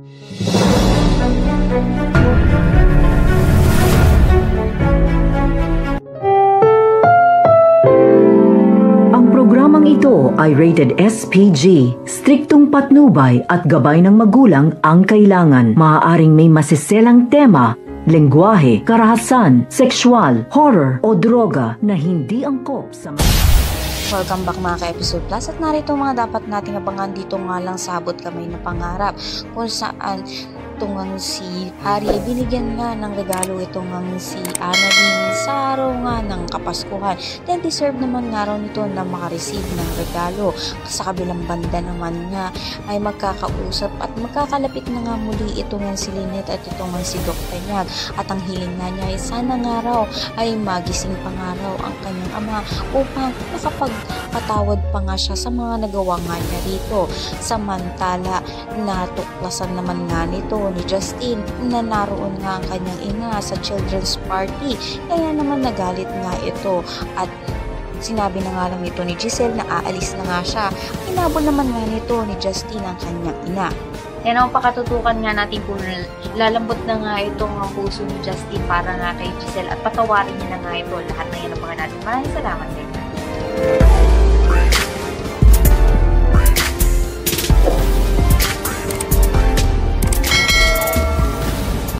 Ang programang ito ay rated SPG. Striktong patnubay at gabay ng magulang ang kailangan. Maaaring may masiselang tema, lengguwahe, karahasan, sexual, horror o droga na hindi angkop sa Welcome back mga ka-episode plus at narito mga dapat nating abangan dito nga lang sa Abot Kamay na Pangarap kung saan itong si Harry ay binigyan nga ng regalo itong si Annalyn sa araw nga ng Kapaskuhan. Then deserve naman nga raw nito na makareceive ng regalo. Sa kabilang banda naman nga ay magkakausap at magkakalapit na nga muli ito nga si Lynette at ito nga si Doc Peñag. At ang hiling nga niya ay sana nga raw ay magising pa nga raw ang kanyang ama upang makapagpatawad pa nga siya sa mga nagawa nga niya rito. Samantala natuklasan naman nga nito ni Justin na naroon nga ang kanyang ina sa children's party, kaya naman nagalit nga ito at sinabi na nga lang ito ni Giselle na aalis na nga siya. Inabol naman nga nito ni Justin ang kanyang ina. Yan ang pakatutukan nga natin kung lalambot na nga itong ang puso ni Justin para nga kay Giselle at patawarin niya na nga ito. Lahat na yan ang mga natin. Maraming salamat din.